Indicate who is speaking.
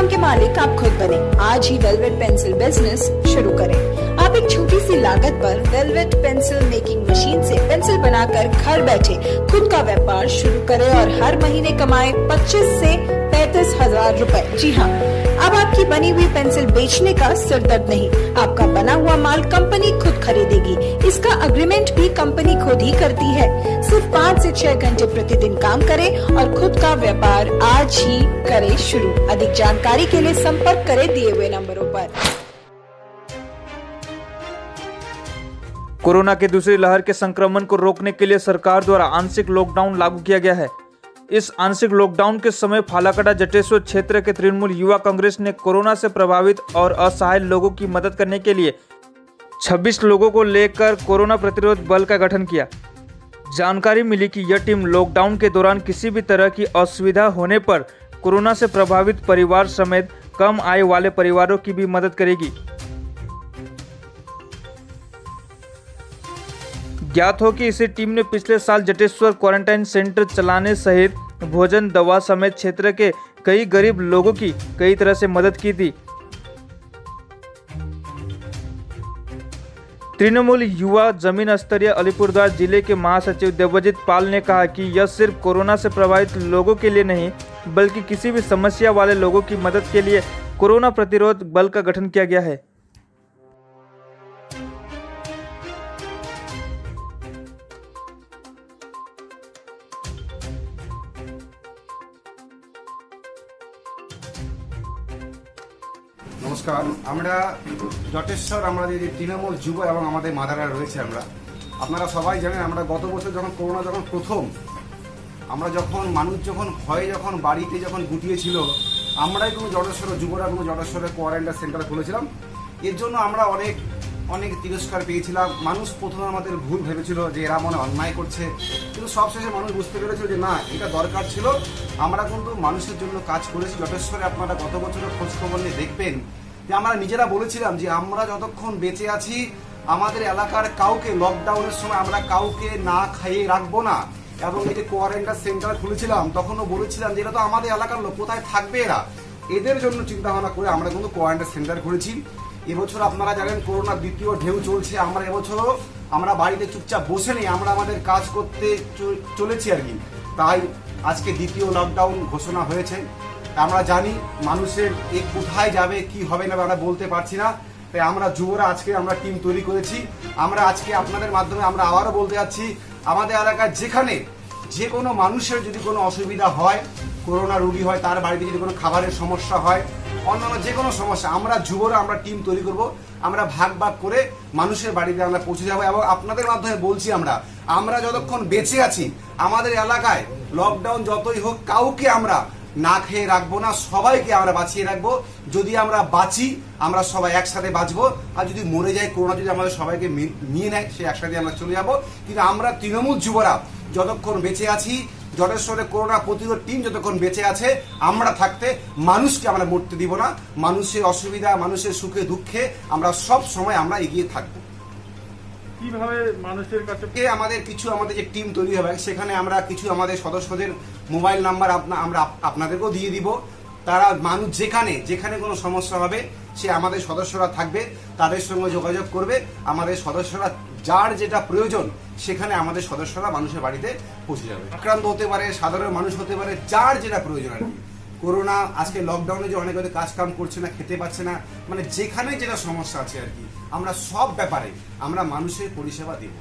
Speaker 1: के मालिक आप खुद बने। आज ही वेलवेट पेंसिल बिजनेस शुरू करें। आप एक छोटी सी लागत पर वेलवेट पेंसिल मेकिंग मशीन से पेंसिल बनाकर घर बैठे खुद का व्यापार शुरू करें और हर महीने कमाए 25 से 35 हजार रुपए। जी हाँ, अब आपकी बनी हुई पेंसिल बेचने का सिरदर्द नहीं। आपका बना हुआ माल कंपनी खुद खरीदेगी। इसका अग्रीमेंट भी कंपनी खुद ही करती है। सिर्फ 5 से 6 घंटे प्रतिदिन काम करें और खुद का व्यापार आज ही करें शुरू। अधिक जानकारी के लिए संपर्क करें दिए हुए नंबरों पर।
Speaker 2: कोरोना की दूसरी लहर के संक्रमण को रोकने के लिए सरकार द्वारा आंशिक लॉकडाउन लागू किया गया है। इस आंशिक लॉकडाउन के समय फालाकाटा जटेश्वर क्षेत्र के तृणमूल युवा कांग्रेस ने कोरोना से प्रभावित और असहाय लोगों की मदद करने के लिए 26 लोगों को लेकर कोरोना प्रतिरोध बल का गठन किया। जानकारी मिली कि यह टीम लॉकडाउन के दौरान किसी भी तरह की असुविधा होने पर कोरोना से प्रभावित परिवार समेत कम आय वाले परिवारों की भी मदद करेगी। ज्ञात हो कि इसी टीम ने पिछले साल जटेश्वर क्वारंटाइन सेंटर चलाने सहित भोजन, दवा समेत क्षेत्र के कई गरीब लोगों की कई तरह से मदद की थी। तृणमूल युवा जमीन स्तरीय अलीपुरद्वार जिले के महासचिव देवजीत पाल ने कहा कि यह सिर्फ कोरोना से प्रभावित लोगों के लिए नहीं बल्कि किसी भी समस्या वाले लोगों की मदद के लिए कोरोना प्रतिरोध बल का गठन किया गया है।
Speaker 3: নমস্কার, আমরা জটেশ্বর আমাদের তৃণমূল যুব এবং আমাদের মাদারা রয়েছে। আপনারা সবাই জানেন, আমরা গত বছর যখন করোনা যখন প্রথম মানুষ যখন ভয়ে যখন বাড়িতে যখন গুটিয়েছিল, আমরাই কোনো জটেশ্বর যুবরা কোনো জটেশ্বরের কোয়ারেন্টাইন সেন্টার খুলেছিলাম। এর জন্য আমরা অনেক তিরস্কার পেয়েছিলাম। মানুষ প্রথমে আমাদের ভুল ভেবেছিল যে এরা মনে অন্যায় করছে, কিন্তু সবশেষে মানুষ বুঝতে পেরেছিল যে না, এটা দরকার ছিল। আমরা কিন্তু মানুষের জন্য কাজ করেছি জটেশ্বরে। আপনারা গত বছরের খোঁজখবর নিয়ে দেখবেন যে আমরা নিজেরা বলেছিলাম যে আমরা যতক্ষণ বেঁচে আছি আমাদের এলাকার কাউকে লকডাউনের সময় আমরা কাউকে না খাইয়ে রাখবো না। এবং এই যে কোয়ারেন্টাইন সেন্টার খুলেছিলাম তখনও বলেছিলাম যে এটা তো আমাদের এলাকার লোক, কোথায় থাকবে এরা, এদের জন্য চিন্তা ভাবনা করে আমরা কিন্তু কোয়ারেন্টাইন সেন্টার করেছি। এবছর আপনারা জানেন করোনার দ্বিতীয় ঢেউ চলছে। আমরা এবছরও আমরা বাড়িতে চুপচাপ বসে নেই, আমরা আমাদের কাজ করতে চলেছি আর কি। তাই আজকে দ্বিতীয় লকডাউন ঘোষণা হয়েছে। আমরা জানি মানুষের কোথায় যাবে কি হবে না আমরা বলতে পারছি না। তাই আমরা যুবরা আজকে আমরা টিম তৈরি করেছি। আমরা আজকে আপনাদের মাধ্যমে আমরা আবারও বলতে যাচ্ছি, আমাদের এলাকায় যেখানে যে কোনো মানুষের যদি কোনো অসুবিধা হয়, করোনা রোগী হয়, তার বাড়িতে যদি কোনো খাবারের সমস্যা হয়, অন্যান্য যে কোনো সমস্যা, আমরা যুবরা আমরা টিম তৈরি করব। আমরা ভাগ করে মানুষের বাড়িতে আমরা পৌঁছে যাব। এবং আপনাদের মাধ্যমে বলছি, আমরা যতক্ষণ বেঁচে আছি আমাদের এলাকায় লকডাউন যতই হোক কাউকে আমরা না খেয়ে রাখবো না, সবাইকে আমরা বাঁচিয়ে রাখবো। যদি আমরা বাঁচি আমরা সবাই একসাথে বাঁচবো, আর যদি মরে যাই করোনা যদি আমাদের সবাইকে নিয়ে নেয় সে একসাথে আমরা চলে যাব। কিন্তু আমরা তৃণমূল যুবরা যতক্ষণ বেঁচে আছি, জটেশ্বরে করোনা প্রতিরোধ টিম যতক্ষণ বেঁচে আছে, আমরা থাকতে মানুষকে আমরা মরতে দিব না। মানুষের অসুবিধা, মানুষের সুখে দুঃখে আমরা সব সময় আমরা এগিয়ে থাকবো।
Speaker 4: কিভাবে মানুষের কাছে
Speaker 3: আমাদের যে টিম তৈরি হবে সেখানে আমরা কিছু আমাদের সদস্যদের মোবাইল নাম্বার আমরা আপনাদেরকেও দিয়ে দিব। তারা মানুষ যেখানে কোনো সমস্যা হবে সে আমাদের সদস্যরা থাকবে, তাদের সঙ্গে যোগাযোগ করবে। আমাদের সদস্যরা যার যেটা প্রয়োজন সেখানে আমাদের সদস্যরা মানুষের বাড়িতে পৌঁছে যাবে। আক্রান্ত হতে পারে, সাধারণ মানুষ হতে পারে, যার যেটা প্রয়োজন আর কি। করোনা আজকে লকডাউনে যে অনেক কাজ কাম করছে না, খেতে পাচ্ছে না, মানে যেখানে যেটা সমস্যা আছে আর কি, আমরা সব ব্যাপারে আমরা মানুষের পরিষেবা দেব।